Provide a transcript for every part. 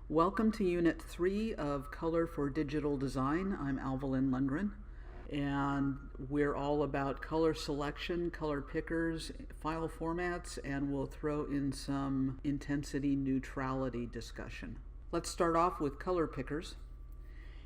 Welcome to Unit 3 of Color for Digital Design. I'm Alvalyn Lundgren, and we're all about color selection, color pickers, file formats, and we'll throw in some intensity neutrality discussion. Let's start off with color pickers.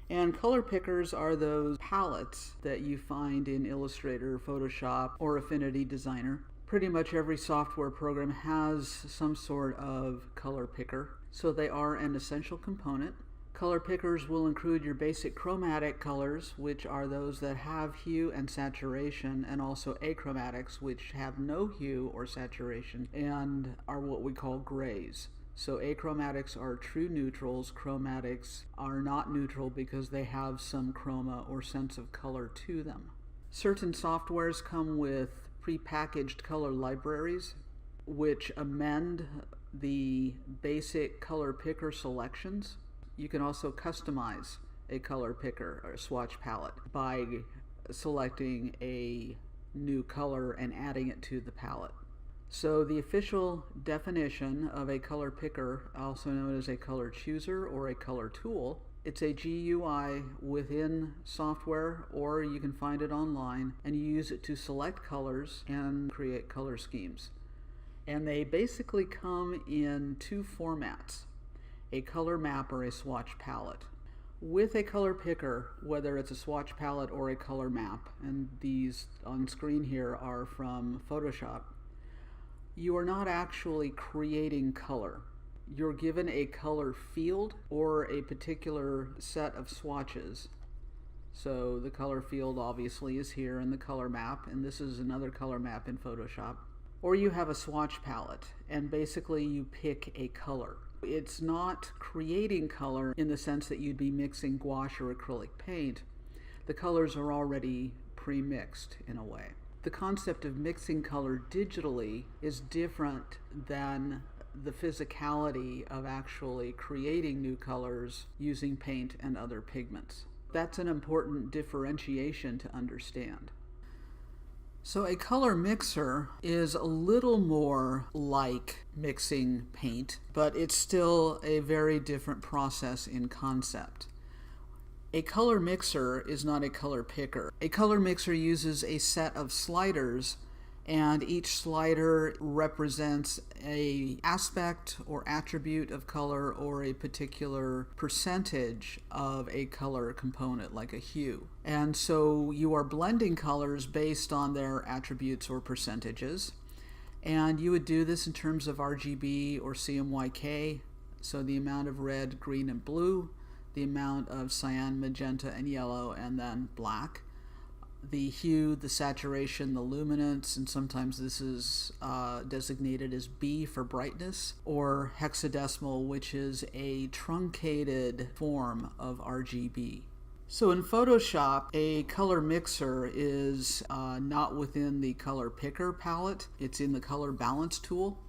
And color pickers are those palettes that you find in Illustrator, Photoshop, or Affinity Designer. Pretty much every software program has some sort of color picker, so they are an essential component. Color pickers will include your basic chromatic colors, which are those that have hue and saturation, and also achromatics, which have no hue or saturation and are what we call grays. So achromatics are true neutrals. Chromatics are not neutral because they have some chroma or sense of color to them. Certain softwares come with prepackaged color libraries which amend the basic color picker selections. You can also customize a color picker or swatch palette by selecting a new color and adding it to the palette. So the official definition of a color picker, also known as a color chooser or a color tool, it's a GUI within software, or you can find it online, and you use it to select colors and create color schemes. And they basically come in two formats, a color map or a swatch palette. With a color picker, whether it's a swatch palette or a color map, and these on screen here are from Photoshop, you are not actually creating color. You're given a color field or a particular set of swatches. So the color field obviously is here in the color map, and this is another color map in Photoshop. Or you have a swatch palette, and basically you pick a color. It's not creating color in the sense that you'd be mixing gouache or acrylic paint. The colors are already pre-mixed in a way. The concept of mixing color digitally is different than the physicality of actually creating new colors using paint and other pigments. That's an important differentiation to understand. So a color mixer is a little more like mixing paint, but it's still a very different process in concept. A color mixer is not a color picker. A color mixer uses a set of sliders, and each slider represents an aspect or attribute of color or a particular percentage of a color component, like a hue. And so you are blending colors based on their attributes or percentages. And you would do this in terms of RGB or CMYK, so the amount of red, green, and blue, the amount of cyan, magenta, and yellow, and then black. The hue, the saturation, the luminance, and sometimes this is designated as B for brightness, or hexadecimal, which is a truncated form of RGB. So in Photoshop, a color mixer is not within the color picker palette, it's in the color balance tool.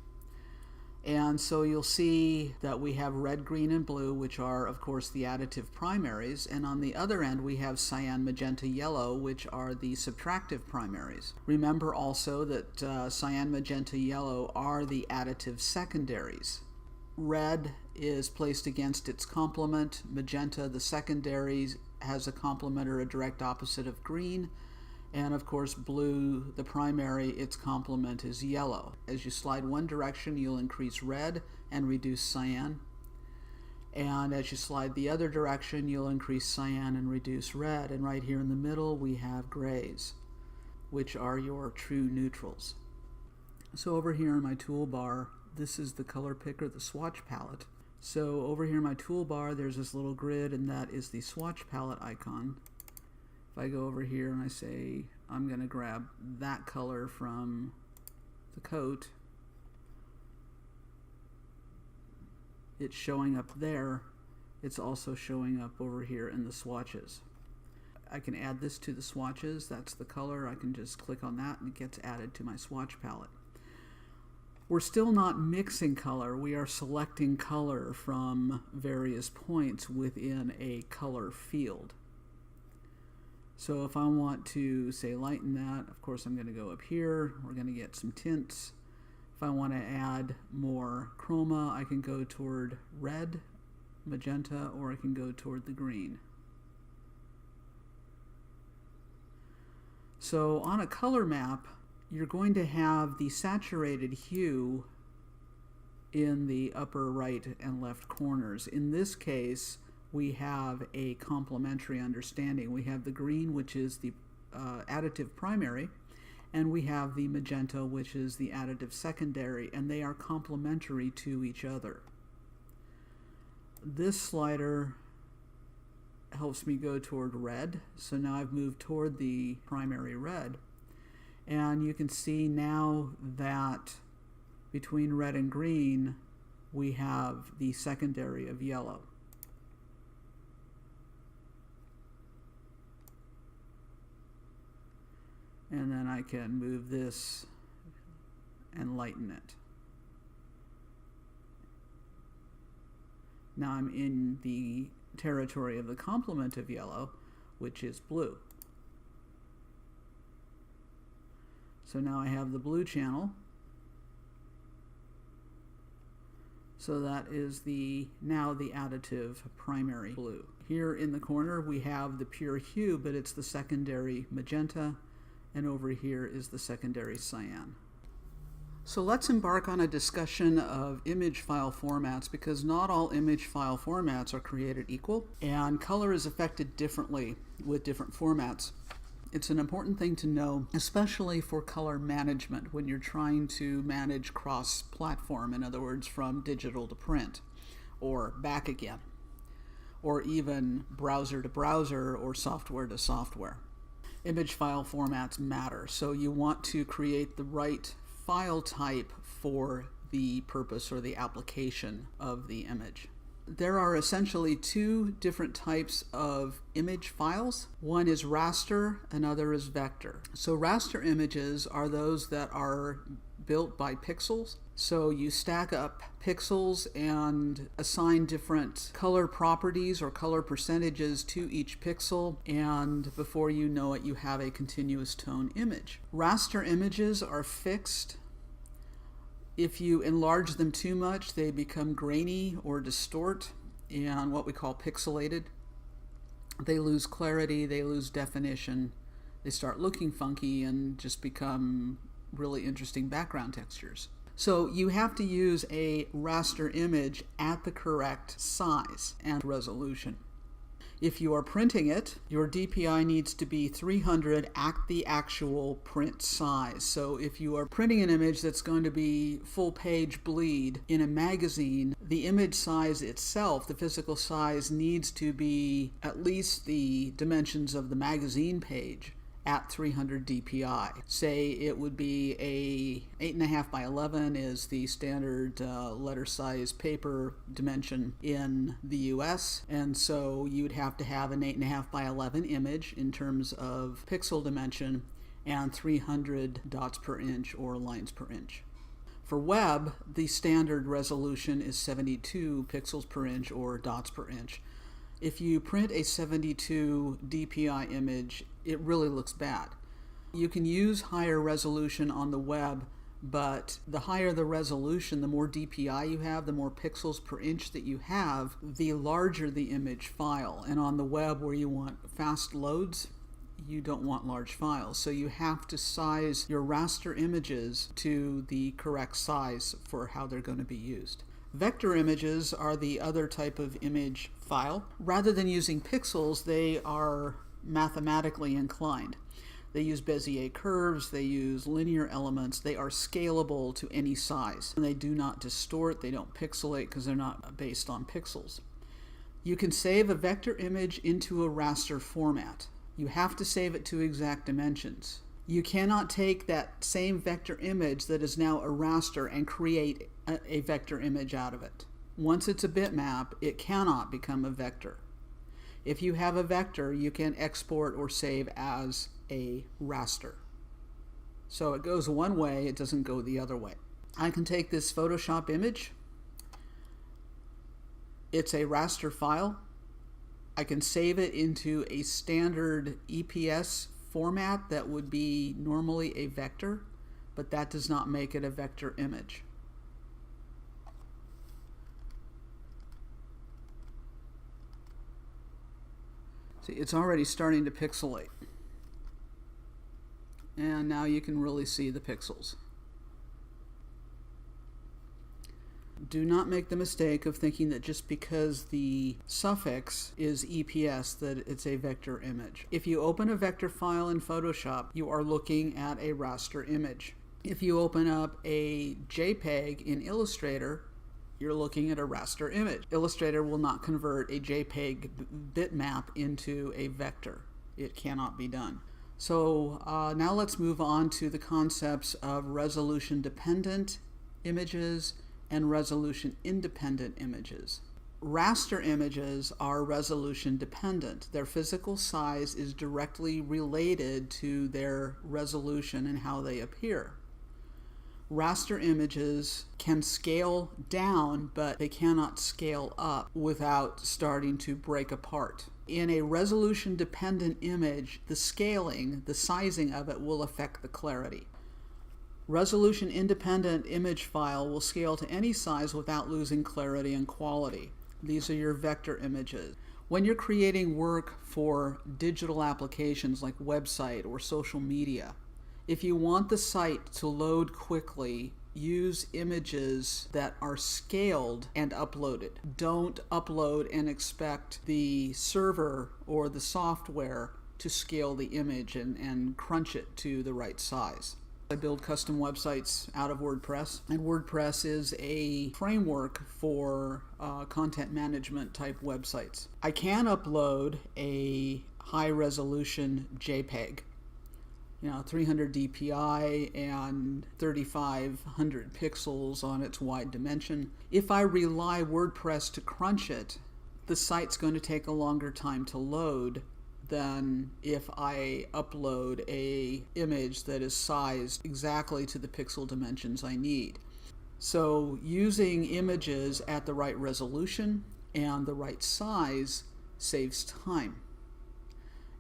And so you'll see that we have red, green, and blue, which are, of course, the additive primaries. And on the other end, we have cyan, magenta, yellow, which are the subtractive primaries. Remember also that cyan, magenta, yellow are the additive secondaries. Red is placed against its complement. Magenta, the secondary, has a complement or a direct opposite of green. And of course, blue, the primary, its complement is yellow. As you slide one direction, you'll increase red and reduce cyan. And as you slide the other direction, you'll increase cyan and reduce red. And right here in the middle, we have grays, which are your true neutrals. So over here in my toolbar, this is the color picker, the swatch palette. So over here in my toolbar, there's this little grid, and that is the swatch palette icon. If I go over here and I say I'm going to grab that color from the coat, it's showing up there. It's also showing up over here in the swatches. I can add this to the swatches. That's the color. I can just click on that and it gets added to my swatch palette. We're still not mixing color. We are selecting color from various points within a color field. So if I want to, say, lighten that, of course I'm going to go up here. We're going to get some tints. If I want to add more chroma, I can go toward red magenta, or I can go toward the green. So on a color map, you're going to have the saturated hue in the upper right and left corners. In this case, we have a complementary understanding. We have the green, which is the additive primary, and we have the magenta, which is the additive secondary, and they are complementary to each other. This slider helps me go toward red, so now I've moved toward the primary red, and you can see now that between red and green we have the secondary of yellow. And then I can move this and lighten it. Now I'm in the territory of the complement of yellow, which is blue. So now I have the blue channel. So that is now the additive primary blue. Here in the corner we have the pure hue, but it's the secondary magenta, and over here is the secondary cyan. So let's embark on a discussion of image file formats, because not all image file formats are created equal, and color is affected differently with different formats. It's an important thing to know, especially for color management when you're trying to manage cross-platform, in other words, from digital to print, or back again, or even browser to browser or software to software. Image file formats matter, so you want to create the right file type for the purpose or the application of the image. There are essentially two different types of image files. One is raster, another is vector. So raster images are those that are built by pixels. So you stack up pixels and assign different color properties or color percentages to each pixel, and before you know it, you have a continuous tone image. Raster images are fixed. If you enlarge them too much, they become grainy or distort and what we call pixelated. They lose clarity, they lose definition, they start looking funky and just become really interesting background textures. So you have to use a raster image at the correct size and resolution. If you are printing it, your DPI needs to be 300 at the actual print size. So if you are printing an image that's going to be full page bleed in a magazine, the image size itself, the physical size, needs to be at least the dimensions of the magazine page at 300 DPI. Say it would be a 8.5 by 11 is the standard letter size paper dimension in the US, and so you'd have to have an 8.5 by 11 image in terms of pixel dimension and 300 dots per inch or lines per inch. For web, the standard resolution is 72 pixels per inch or dots per inch. If you print a 72 DPI image, it really looks bad. You can use higher resolution on the web, but the higher the resolution, the more DPI you have, the more pixels per inch that you have, the larger the image file. And on the web, where you want fast loads, you don't want large files. So you have to size your raster images to the correct size for how they're going to be used. Vector images are the other type of image file. Rather than using pixels, they are mathematically inclined. They use Bezier curves, they use linear elements, they are scalable to any size. And they do not distort, they don't pixelate because they're not based on pixels. You can save a vector image into a raster format. You have to save it to exact dimensions. You cannot take that same vector image that is now a raster and create a vector image out of it. Once it's a bitmap, it cannot become a vector. If you have a vector, you can export or save as a raster. So it goes one way, it doesn't go the other way. I can take this Photoshop image. It's a raster file. I can save it into a standard EPS format that would be normally a vector, but that does not make it a vector image. See, it's already starting to pixelate. And now you can really see the pixels. Do not make the mistake of thinking that just because the suffix is EPS that it's a vector image. If you open a vector file in Photoshop, you are looking at a raster image. If you open up a JPEG in Illustrator, you're looking at a raster image. Illustrator will not convert a JPEG bitmap into a vector. It cannot be done. So now let's move on to the concepts of resolution-dependent images and resolution-independent images. Raster images are resolution-dependent. Their physical size is directly related to their resolution and how they appear. Raster images can scale down, but they cannot scale up without starting to break apart. In a resolution-dependent image, the scaling, the sizing of it will affect the clarity. Resolution-independent image file will scale to any size without losing clarity and quality. These are your vector images. When you're creating work for digital applications like website or social media, if you want the site to load quickly, use images that are scaled and uploaded. Don't upload and expect the server or the software to scale the image and crunch it to the right size. I build custom websites out of WordPress, and WordPress is a framework for content management type websites. I can upload a high resolution JPEG, 300 dpi and 3500 pixels on its wide dimension. If I rely WordPress to crunch it, the site's going to take a longer time to load than if I upload a image that is sized exactly to the pixel dimensions I need. So using images at the right resolution and the right size saves time,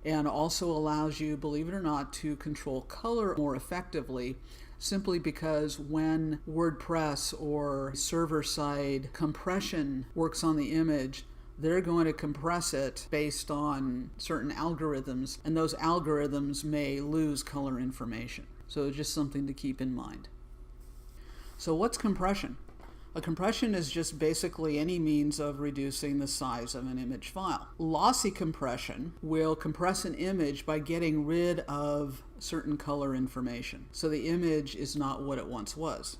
and also allows you, believe it or not, to control color more effectively, simply because when WordPress or server-side compression works on the image, they're going to compress it based on certain algorithms, and those algorithms may lose color information. So just something to keep in mind. So what's compression? A compression is just basically any means of reducing the size of an image file. Lossy compression will compress an image by getting rid of certain color information, so the image is not what it once was.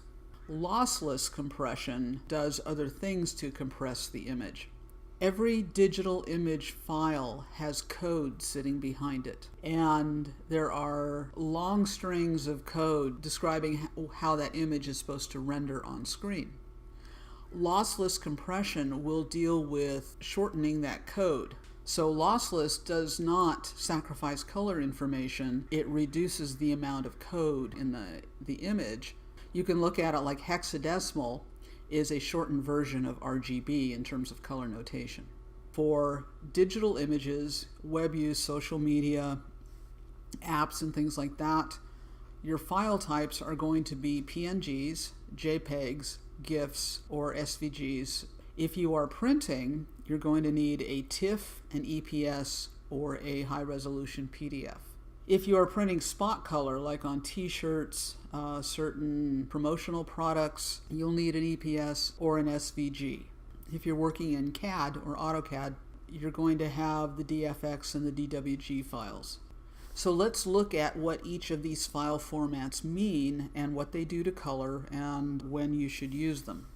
Lossless compression does other things to compress the image. Every digital image file has code sitting behind it, and there are long strings of code describing how that image is supposed to render on screen. Lossless compression will deal with shortening that code. So lossless does not sacrifice color information, it reduces the amount of code in the image. You can look at it like hexadecimal is a shortened version of RGB in terms of color notation. For digital images, web use, social media, apps and things like that, your file types are going to be PNGs, JPEGs, GIFs, or SVGs. If you are printing, you're going to need a TIFF, an EPS, or a high-resolution PDF. If you are printing spot color, like on t-shirts, certain promotional products, you'll need an EPS or an SVG. If you're working in CAD or AutoCAD, you're going to have the DFX and the DWG files. So let's look at what each of these file formats mean and what they do to color and when you should use them.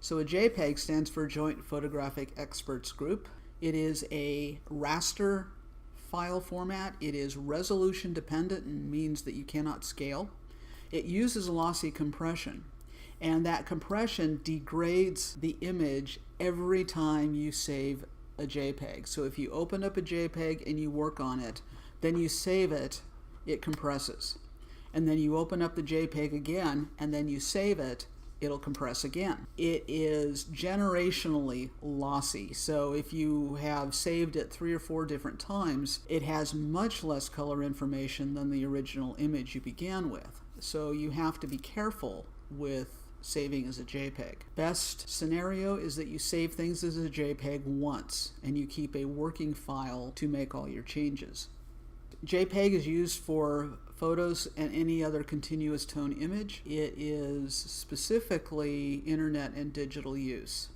So a JPEG stands for Joint Photographic Experts Group. It is a raster file format. It is resolution dependent and means that you cannot scale. It uses lossy compression, and that compression degrades the image every time you save a JPEG. So if you open up a JPEG and you work on it, then you save it, it compresses. And then you open up the JPEG again and then you save it, it'll compress again. It is generationally lossy. So if you have saved it 3 or 4 different times, it has much less color information than the original image you began with. So you have to be careful with saving as a JPEG. Best scenario is that you save things as a JPEG once and you keep a working file to make all your changes. JPEG is used for photos and any other continuous tone image. It is specifically internet and digital use.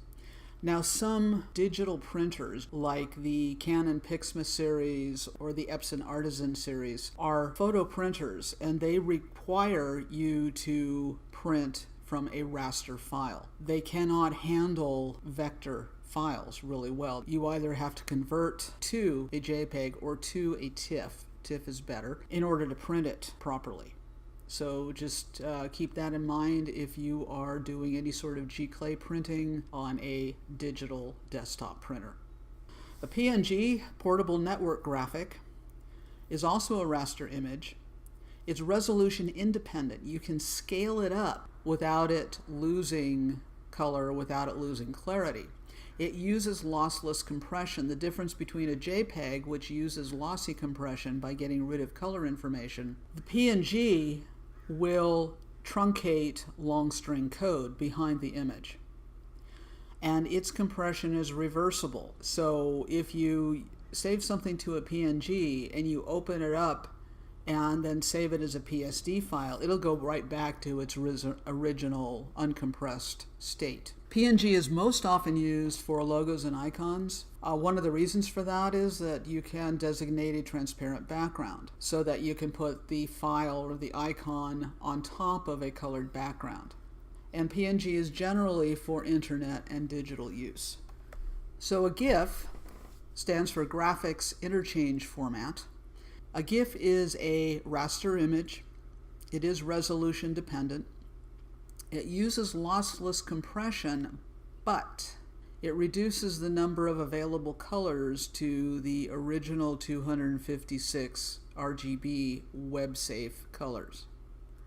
Now, some digital printers, like the Canon Pixma series or the Epson Artisan series, are photo printers, and they require you to print from a raster file. They cannot handle vector files really well. You either have to convert to a JPEG or to a TIFF. TIFF is better in order to print it properly. So just keep that in mind if you are doing any sort of G-Clay printing on a digital desktop printer. A PNG, portable network graphic, is also a raster image. It's resolution independent. You can scale it up without it losing color, without it losing clarity. It uses lossless compression. The difference between a JPEG, which uses lossy compression by getting rid of color information, the PNG will truncate long string code behind the image. And its compression is reversible. So if you save something to a PNG and you open it up and then save it as a PSD file, it'll go right back to its original uncompressed state. PNG is most often used for logos and icons. One of the reasons for that is that you can designate a transparent background so that you can put the file or the icon on top of a colored background. And PNG is generally for internet and digital use. So a GIF stands for Graphics Interchange Format. A GIF is a raster image. It is resolution dependent. It uses lossless compression, but it reduces the number of available colors to the original 256 RGB web-safe colors.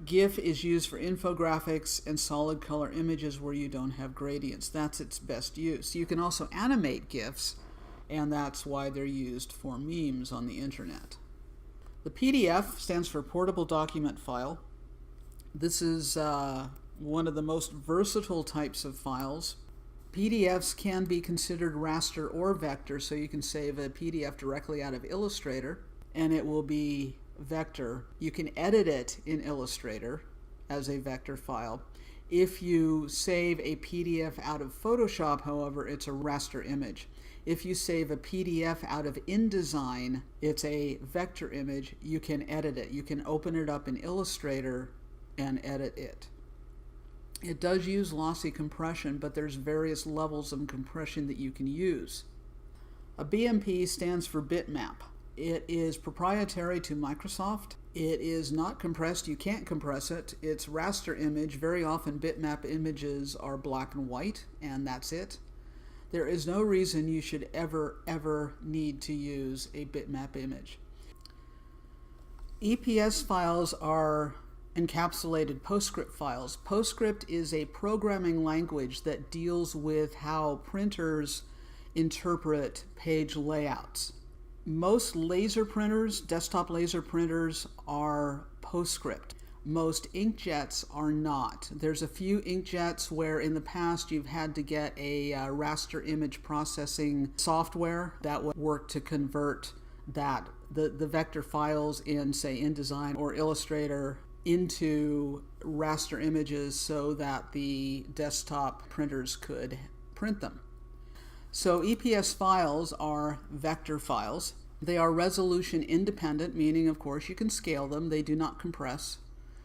GIF is used for infographics and solid color images where you don't have gradients. That's its best use. You can also animate GIFs, and that's why they're used for memes on the internet. The PDF stands for Portable Document File. This is one of the most versatile types of files. PDFs can be considered raster or vector, so you can save a PDF directly out of Illustrator and it will be vector. You can edit it in Illustrator as a vector file. If you save a PDF out of Photoshop, however, it's a raster image. If you save a PDF out of InDesign, it's a vector image. You can edit it. You can open it up in Illustrator and edit it. It does use lossy compression, but there's various levels of compression that you can use. A BMP stands for bitmap. It is proprietary to Microsoft. It is not compressed. You can't compress it. It's raster image. Very often bitmap images are black and white, and that's it. There is no reason you should ever need to use a bitmap image. EPS files are encapsulated PostScript files. PostScript is a programming language that deals with how printers interpret page layouts. Most laser printers, desktop laser printers, are PostScript. Most inkjets are not. There's a few inkjets where in the past you've had to get a raster image processing software that would work to convert the vector files in, say, InDesign or Illustrator into raster images so that the desktop printers could print them. So EPS files are vector files. They are resolution independent, meaning of course you can scale them. They do not compress,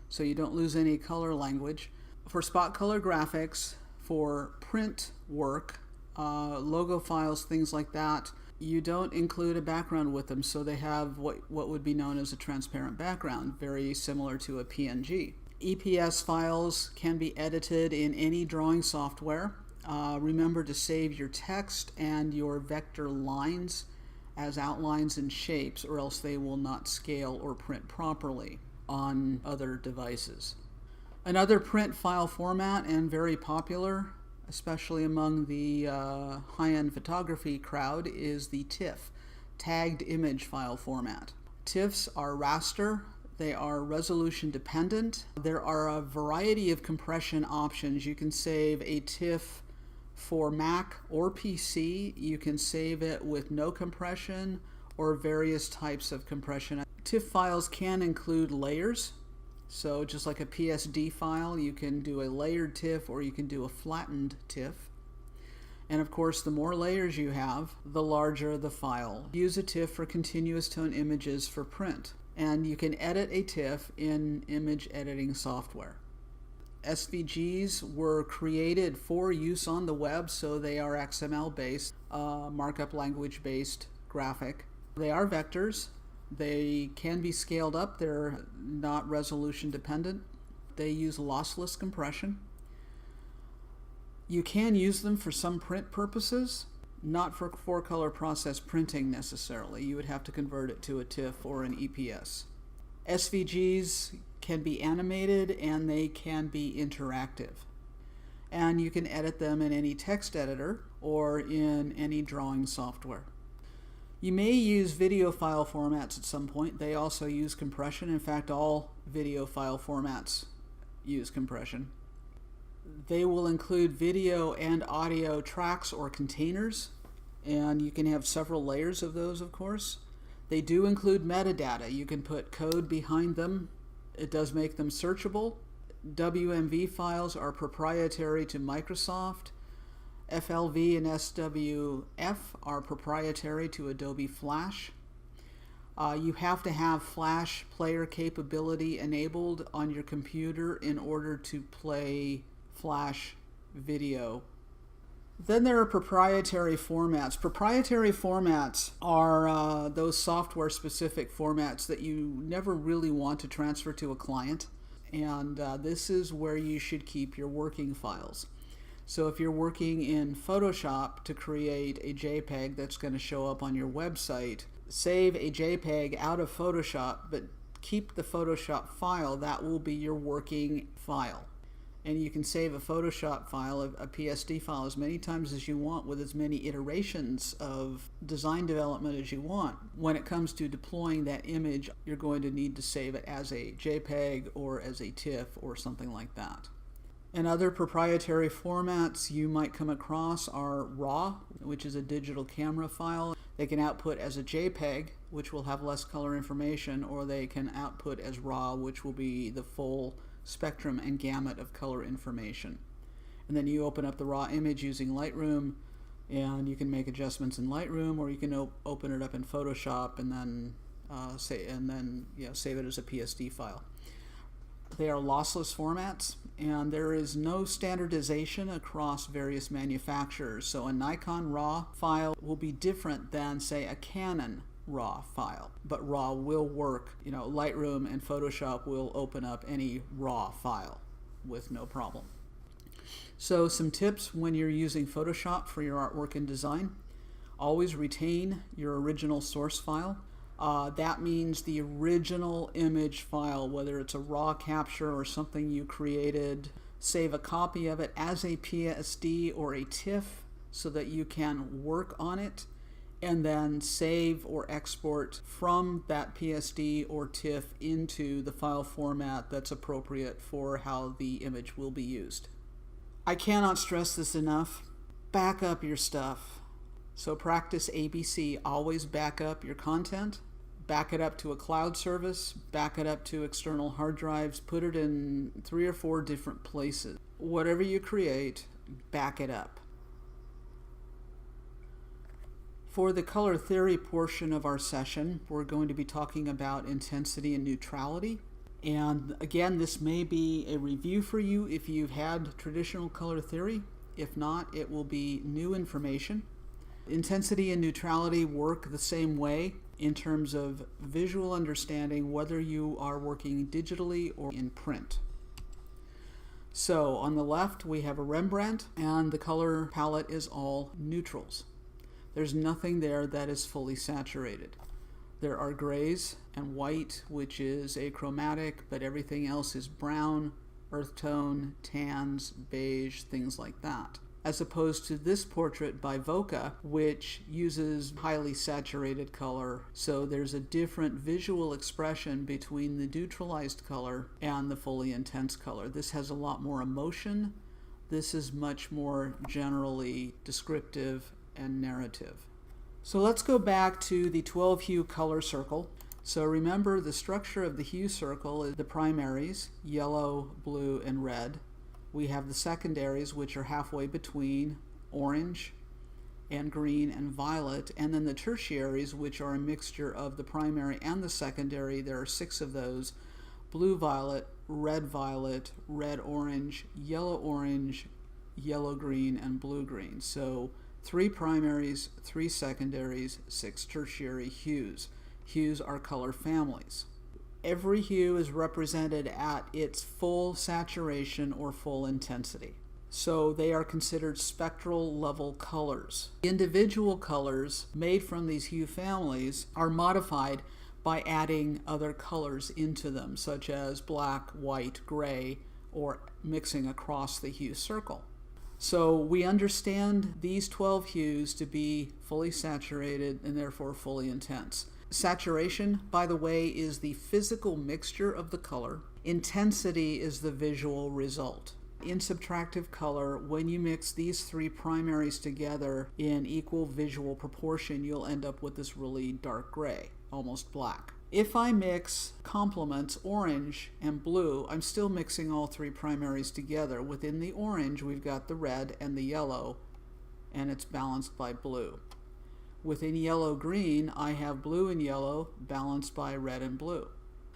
so you don't lose any color language. For spot color graphics, for print work, logo files, things like that, you don't include a background with them, so they have what would be known as a transparent background, very similar to a PNG. EPS files can be edited in any drawing software. Remember to save your text and your vector lines as outlines and shapes, or else they will not scale or print properly on other devices. Another print file format, and very popular, especially among the high-end photography crowd, is the TIFF, tagged image file format. TIFFs are raster. They are resolution dependent. There are a variety of compression options. You can save a TIFF for Mac or PC. You can save it with no compression or various types of compression. TIFF files can include layers. So just like a PSD file, you can do a layered TIFF or you can do a flattened TIFF. And of course, the more layers you have, the larger the file. Use a TIFF for continuous tone images for print. And you can edit a TIFF in image editing software. SVGs were created for use on the web, so they are XML-based, markup language-based graphic. They are vectors. They can be scaled up. They're not resolution dependent. They use lossless compression. You can use them for some print purposes, not for four-color process printing necessarily. You would have to convert it to a TIFF or an EPS. SVGs can be animated and they can be interactive. And you can edit them in any text editor or in any drawing software. You may use video file formats at some point. They also use compression. In fact, all video file formats use compression. They will include video and audio tracks or containers, and you can have several layers of those, of course. They do include metadata. You can put code behind them. It does make them searchable. WMV files are proprietary to Microsoft. FLV and SWF are proprietary to Adobe Flash. You have to have Flash player capability enabled on your computer in order to play Flash video. Then there are proprietary formats. Proprietary formats are those software-specific formats that you never really want to transfer to a client, and this is where you should keep your working files. So if you're working in Photoshop to create a JPEG that's going to show up on your website, save a JPEG out of Photoshop, but keep the Photoshop file. That will be your working file. And you can save a Photoshop file, a PSD file, as many times as you want with as many iterations of design development as you want. When it comes to deploying that image, you're going to need to save it as a JPEG or as a TIFF or something like that. And other proprietary formats you might come across are RAW, which is a digital camera file. They can output as a JPEG, which will have less color information, or they can output as RAW, which will be the full spectrum and gamut of color information. And then you open up the raw image using Lightroom, and you can make adjustments in Lightroom, or you can open it up in Photoshop and then save it as a PSD file. They are lossless formats, and there is no standardization across various manufacturers. So a Nikon RAW file will be different than, say, a Canon RAW file, but RAW will work. Lightroom and Photoshop will open up any RAW file with no problem. So some tips when you're using Photoshop for your artwork and design: always retain your original source file. That means the original image file, whether it's a raw capture or something you created. Save a copy of it as a PSD or a TIFF so that you can work on it, and then save or export from that PSD or TIFF into the file format that's appropriate for how the image will be used. I cannot stress this enough. Back up your stuff. So practice ABC. Always back up your content. Back it up to a cloud service. Back it up to external hard drives. Put it in 3 or 4 different places. Whatever you create, back it up. For the color theory portion of our session, we're going to be talking about intensity and neutrality. And again, this may be a review for you if you've had traditional color theory. If not, it will be new information. Intensity and neutrality work the same way in terms of visual understanding, whether you are working digitally or in print. So on the left, we have a Rembrandt, and the color palette is all neutrals. There's nothing there that is fully saturated. There are grays and white, which is achromatic, but everything else is brown, earth tone, tans, beige, things like that. as opposed to this portrait by Voca, which uses highly saturated color. So there's a different visual expression between the neutralized color and the fully intense color. This has a lot more emotion. This is much more generally descriptive and narrative. So let's go back to the 12-hue color circle. So remember, the structure of the hue circle is the primaries, yellow, blue, and red. We have the secondaries, which are halfway between orange and green and violet, and then the tertiaries, which are a mixture of the primary and the secondary. There are 6 of those: blue-violet, red-violet, red-orange, yellow-orange, yellow-green, and blue-green. So 3 primaries, 3 secondaries, 6 tertiary hues. Hues are color families. Every hue is represented at its full saturation or full intensity. So they are considered spectral level colors. Individual colors made from these hue families are modified by adding other colors into them, such as black, white, gray, or mixing across the hue circle. So we understand these 12 hues to be fully saturated and therefore fully intense. Saturation, by the way, is the physical mixture of the color. Intensity is the visual result. In subtractive color, when you mix these 3 primaries together in equal visual proportion, you'll end up with this really dark gray, almost black. If I mix complements, orange and blue, I'm still mixing all 3 primaries together. Within the orange, we've got the red and the yellow, and it's balanced by blue. Within yellow-green, I have blue and yellow balanced by red and blue.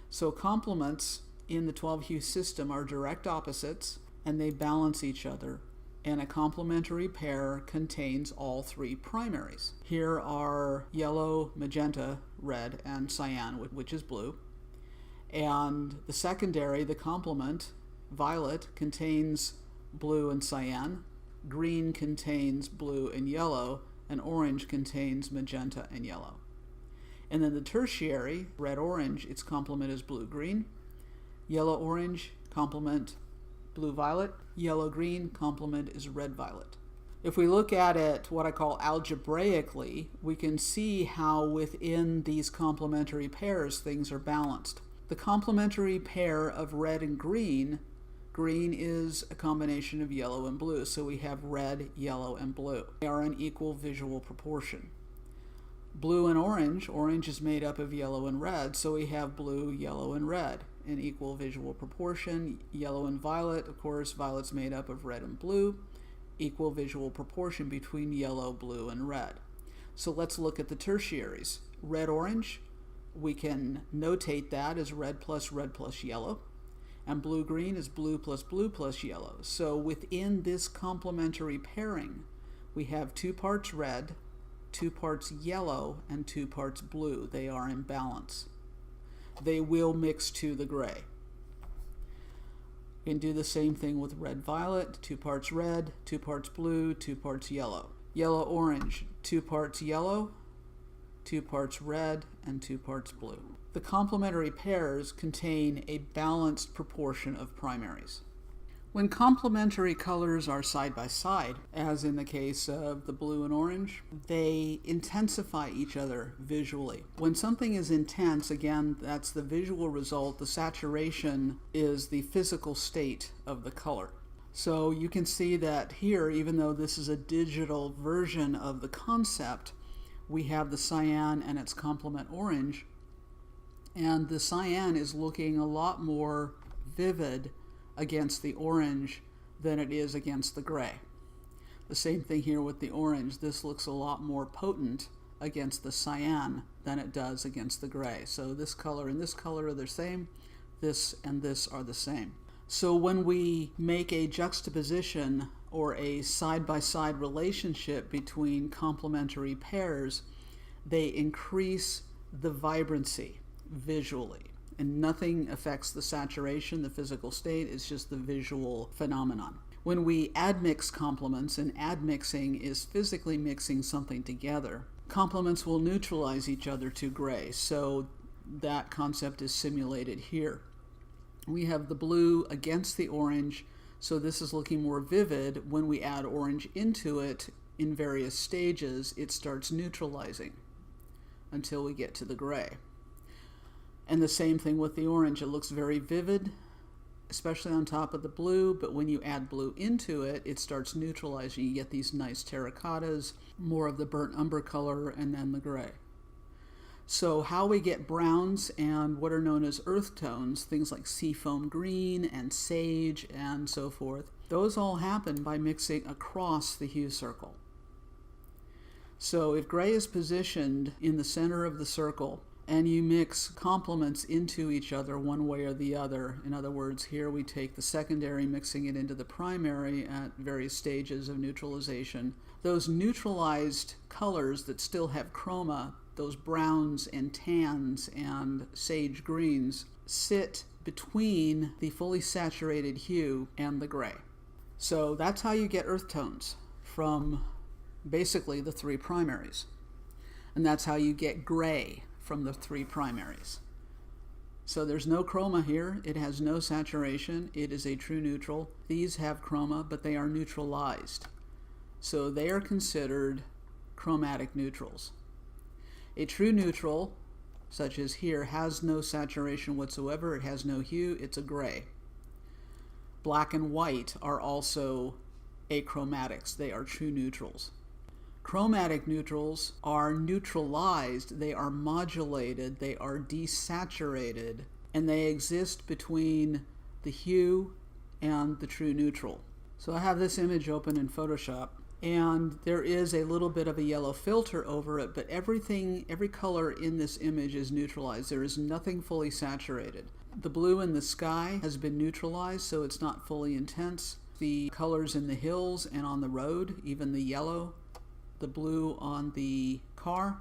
So complements in the 12-hue system are direct opposites, and they balance each other. And a complementary pair contains all 3 primaries. Here are yellow, magenta, red, and cyan, which is blue. And the secondary, the complement, violet, contains blue and cyan. Green contains blue and yellow, and orange contains magenta and yellow. And then the tertiary, red-orange, its complement is blue-green. Yellow-orange, complement blue-violet. Yellow-green, complement is red-violet. If we look at it, what I call algebraically, we can see how within these complementary pairs things are balanced. The complementary pair of red and green, green is a combination of yellow and blue, so we have red, yellow, and blue. They are in equal visual proportion. Blue and orange, orange is made up of yellow and red, so we have blue, yellow, and red in equal visual proportion. Yellow and violet, of course, violet's made up of red and blue, equal visual proportion between yellow, blue, and red. So let's look at the tertiaries. Red-orange, we can notate that as red plus yellow. And blue-green is blue plus yellow. So within this complementary pairing, we have 2 parts red, 2 parts yellow, and 2 parts blue. They are in balance. They will mix to the gray. We can do the same thing with red-violet, 2 parts red, 2 parts blue, 2 parts yellow. Yellow-orange, 2 parts yellow, 2 parts red, and 2 parts blue. The complementary pairs contain a balanced proportion of primaries. When complementary colors are side by side, as in the case of the blue and orange, they intensify each other visually. When something is intense, again, that's the visual result. The saturation is the physical state of the color. So you can see that here, even though this is a digital version of the concept, we have the cyan and its complement orange. And the cyan is looking a lot more vivid against the orange than it is against the gray. The same thing here with the orange. This looks a lot more potent against the cyan than it does against the gray. So this color and this color are the same. This and this are the same. So when we make a juxtaposition or a side-by-side relationship between complementary pairs, they increase the vibrancy visually, and nothing affects the saturation, the physical state. It's just the visual phenomenon. When we admix complements, and admixing is physically mixing something together, complements will neutralize each other to gray, so that concept is simulated here. We have the blue against the orange, So this is looking more vivid. When we add orange into it in various stages, it starts neutralizing until we get to the gray. And the same thing with the orange. It looks very vivid, especially on top of the blue, but when you add blue into it, it starts neutralizing. You get these nice terracottas, more of the burnt umber color, and then the gray. So how we get browns and what are known as earth tones, things like seafoam green and sage and so forth, those all happen by mixing across the hue circle. So if gray is positioned in the center of the circle and you mix complements into each other one way or the other, in other words, here we take the secondary, mixing it into the primary at various stages of neutralization, those neutralized colors that still have chroma, those browns and tans and sage greens, sit between the fully saturated hue and the gray. So that's how you get earth tones from basically the three primaries. And that's how you get gray from the three primaries. So there's no chroma here. It has no saturation. It is a true neutral. These have chroma, but they are neutralized. So they are considered chromatic neutrals. A true neutral, such as here, has no saturation whatsoever. It has no hue. It's a gray. Black and white are also achromatics. They are true neutrals. Chromatic neutrals are neutralized, they are modulated, they are desaturated, and they exist between the hue and the true neutral. So I have this image open in Photoshop, and there is a little bit of a yellow filter over it, but every color in this image is neutralized. There is nothing fully saturated. The blue in the sky has been neutralized, so it's not fully intense. The colors in the hills and on the road, even the yellow, the blue on the car,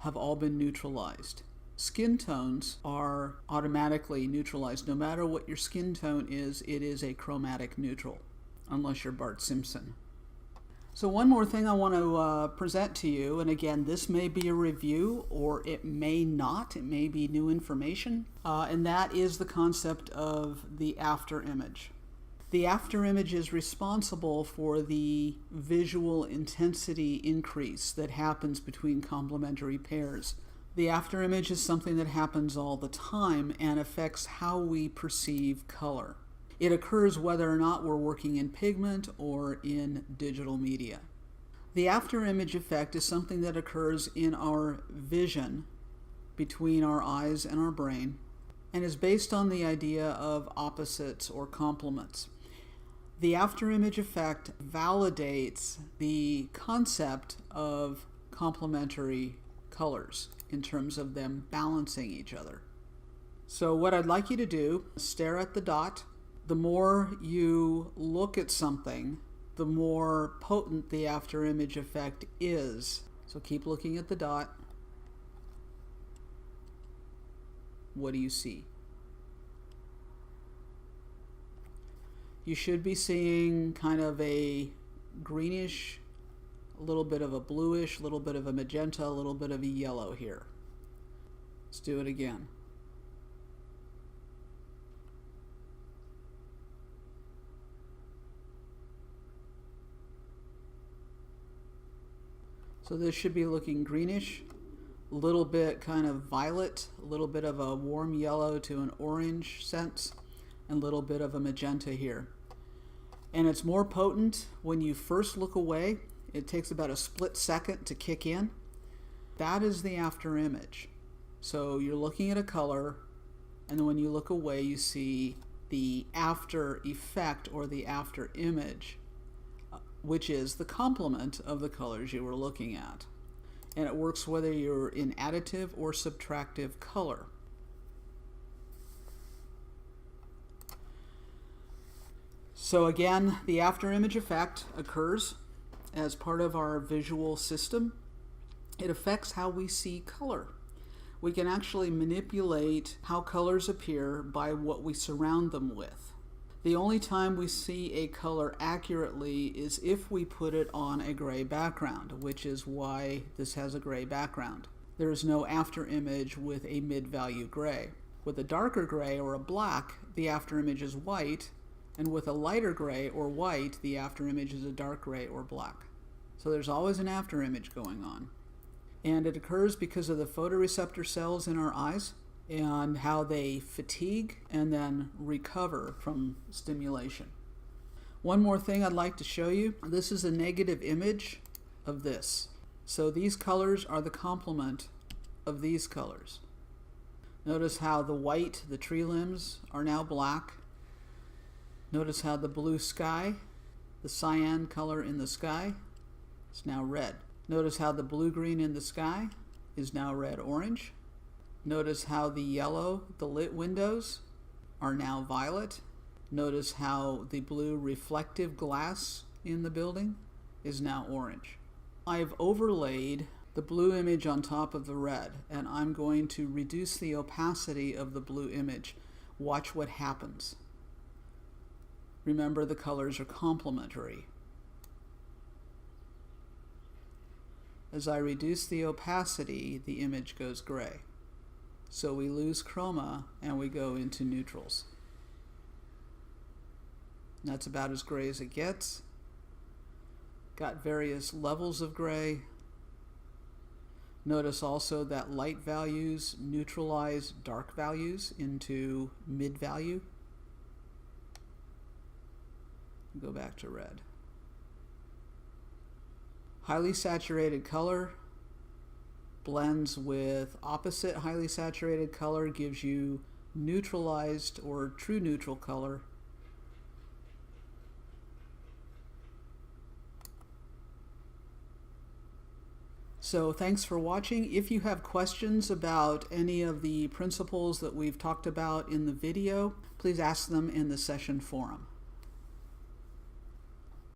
have all been neutralized. Skin tones are automatically neutralized. No matter what your skin tone is, it is a chromatic neutral, unless you're Bart Simpson. So one more thing I want to present to you, and again, this may be a review or it may not. It may be new information, and that is the concept of the after image. The after image is responsible for the visual intensity increase that happens between complementary pairs. The after image is something that happens all the time and affects how we perceive color. It occurs whether or not we're working in pigment or in digital media. The after image effect is something that occurs in our vision between our eyes and our brain and is based on the idea of opposites or complements. The afterimage effect validates the concept of complementary colors in terms of them balancing each other. So what I'd like you to do is stare at the dot. The more you look at something, the more potent the afterimage effect is. So keep looking at the dot. What do you see? You should be seeing kind of a greenish, a little bit of a bluish, a little bit of a magenta, a little bit of a yellow here. Let's do it again. So this should be looking greenish, a little bit kind of violet, a little bit of a warm yellow to an orange sense, and a little bit of a magenta here. And it's more potent when you first look away. It takes about a split second to kick in. That is the after image. So you're looking at a color, and then when you look away, you see the after effect or the after image, which is the complement of the colors you were looking at. And it works whether you're in additive or subtractive color. So again, the afterimage effect occurs as part of our visual system. It affects how we see color. We can actually manipulate how colors appear by what we surround them with. The only time we see a color accurately is if we put it on a gray background, which is why this has a gray background. There is no afterimage with a mid-value gray. With a darker gray or a black, the afterimage is white, And with a lighter gray or white, the after image is a dark gray or black. So there's always an after image going on. And it occurs because of the photoreceptor cells in our eyes and how they fatigue and then recover from stimulation. One more thing I'd like to show you. This is a negative image of this. So these colors are the complement of these colors. Notice how the white, the tree limbs, are now black. Notice how the blue sky, the cyan color in the sky, is now red. Notice how the blue-green in the sky is now red-orange. Notice how the yellow, the lit windows, are now violet. Notice how the blue reflective glass in the building is now orange. I've overlaid the blue image on top of the red, and I'm going to reduce the opacity of the blue image. Watch what happens. Remember, the colors are complementary. As I reduce the opacity, the image goes gray. So we lose chroma and we go into neutrals. And that's about as gray as it gets. Got various levels of gray. Notice also that light values neutralize dark values into mid value. Go back to red. Highly saturated color blends with opposite highly saturated color, gives you neutralized or true neutral color. So thanks for watching. If you have questions about any of the principles that we've talked about in the video, please ask them in the session forum.